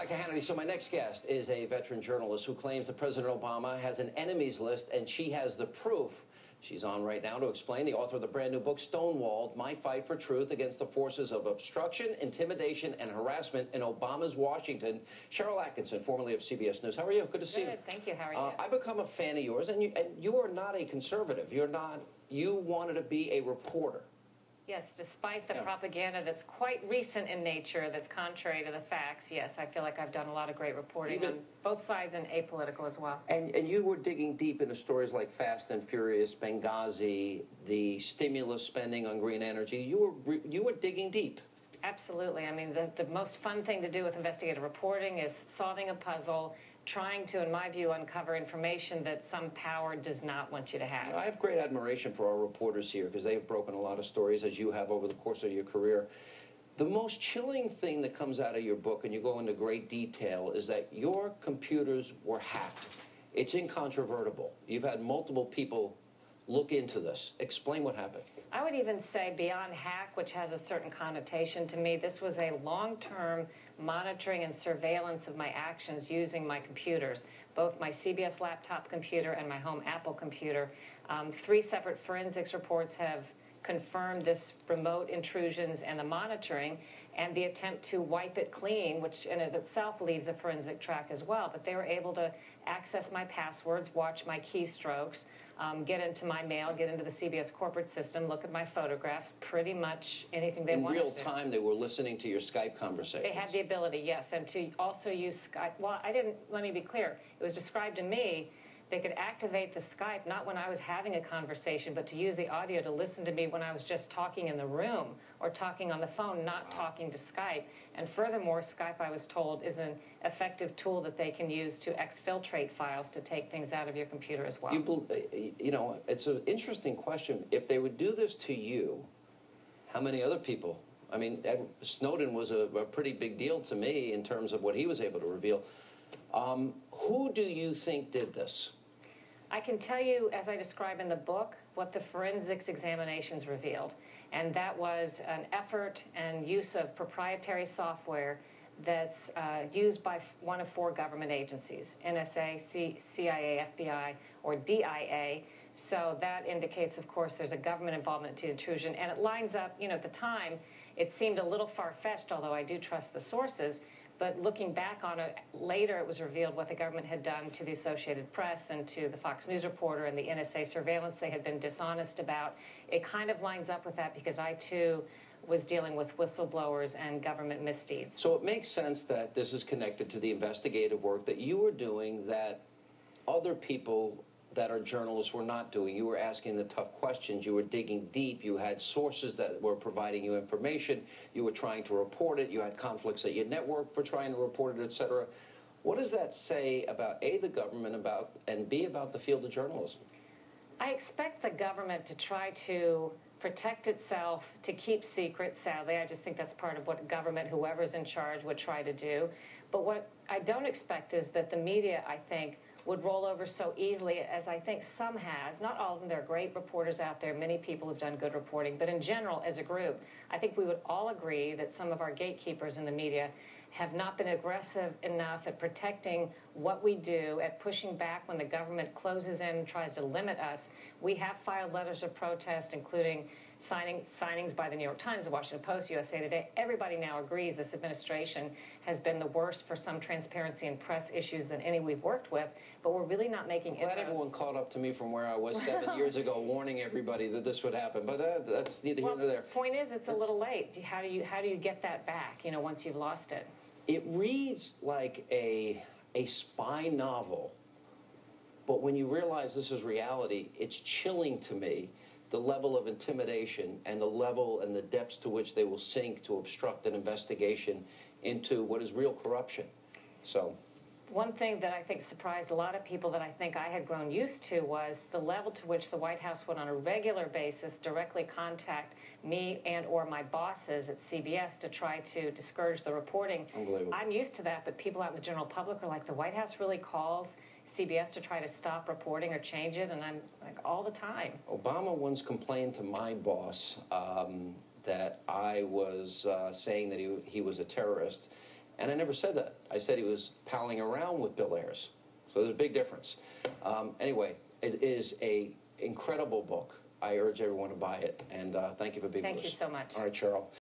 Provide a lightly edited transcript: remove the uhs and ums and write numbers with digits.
back to Hannity. So my next guest is a veteran journalist who claims that President Obama has an enemies list, and she has the proof. She's on right now to explain, the author of the brand new book, Stonewalled, My Fight for Truth Against the Forces of Obstruction, Intimidation, and Harassment in Obama's Washington. Sharyl Attkisson, formerly of CBS News. How are you? Good to see you. Good, thank you. How are you? I've become a fan of yours, and you are not a conservative. You wanted to be a reporter. Yes, despite the propaganda that's quite recent in nature, that's contrary to the facts, yes, I feel like I've done a lot of great reporting on both sides and apolitical as well. And you were digging deep into stories like Fast and Furious, Benghazi, the stimulus spending on green energy. You were digging deep. Absolutely. I mean, the most fun thing to do with investigative reporting is solving a puzzle, trying to, in my view, uncover information that some power does not want you to have. I have great admiration for our reporters here because they've broken a lot of stories, as you have over the course of your career. The most chilling thing that comes out of your book, and you go into great detail, is that your computers were hacked. It's incontrovertible. You've had multiple people look into this. Explain what happened. I would even say beyond hack, which has a certain connotation to me, this was a long-term monitoring and surveillance of my actions using my computers, both my CBS laptop computer and my home Apple computer. 3 separate forensics reports have confirmed this remote intrusions and the monitoring and the attempt to wipe it clean, which in of itself leaves a forensic track as well. But they were able to access my passwords, watch my keystrokes, get into my mail, get into the CBS corporate system, look at my photographs, pretty much anything they wanted to. In real time, they were listening to your Skype conversations. They had the ability, yes, and to also use Skype. Well, let me be clear. It was described to me they could activate the Skype, not when I was having a conversation, but to use the audio to listen to me when I was just talking in the room or talking on the phone, not talking to Skype. And furthermore, Skype, I was told, is an effective tool that they can use to exfiltrate files to take things out of your computer as well. You know, it's an interesting question. If they would do this to you, how many other people? I mean, Snowden was a pretty big deal to me in terms of what he was able to reveal. Who do you think did this? I can tell you, as I describe in the book, what the forensics examinations revealed. And that was an effort and use of proprietary software that's used by one of 4 government agencies, NSA, CIA, FBI, or DIA. So that indicates, of course, there's a government involvement to intrusion. And it lines up, you know, at the time, it seemed a little far-fetched, although I do trust the sources. But looking back on it, later it was revealed what the government had done to the Associated Press and to the Fox News reporter and the NSA surveillance they had been dishonest about. It kind of lines up with that because I, too, was dealing with whistleblowers and government misdeeds. So it makes sense that this is connected to the investigative work that you were doing that other people that are journalists were not doing. You were asking the tough questions. You were digging deep. You had sources that were providing you information. You were trying to report it. You had conflicts at your network for trying to report it, etc. What does that say about, A, the government, and B, about the field of journalism? I expect the government to try to protect itself, to keep secrets, sadly. I just think that's part of what government, whoever's in charge, would try to do. But what I don't expect is that the media, I think, would roll over so easily as I think some has. Not all of them. There are great reporters out there. Many people have done good reporting. But in general, as a group, I think we would all agree that some of our gatekeepers in the media have not been aggressive enough at protecting what we do, at pushing back when the government closes in and tries to limit us. We have filed letters of protest, including signings by the New York Times, the Washington Post, USA Today. Everybody now agrees this administration has been the worst for some transparency and press issues than any we've worked with, but we're really not making inroads. Glad everyone caught up to me from where I was 7 years ago, warning everybody that this would happen, but that's neither here nor there. The point is, it's a little late. How do you get that back, you know, once you've lost it? It reads like a spy novel, but when you realize this is reality, it's chilling to me, the level of intimidation and the level and the depths to which they will sink to obstruct an investigation into what is real corruption. So, one thing that I think surprised a lot of people that I think I had grown used to was the level to which the White House would on a regular basis directly contact me and or my bosses at CBS to try to discourage the reporting. Unbelievable. I'm used to that, but people out in the general public are like, the White House really calls CBS to try to stop reporting or change it, and I'm like, all the time. Obama once complained to my boss that I was saying that he was a terrorist, And I never said that. I said he was palling around with Bill Ayers. So there's a big difference. Anyway, it is a incredible book. I urge everyone to buy it. And thank you for being with us. Thank you so much. All right, Sharyl.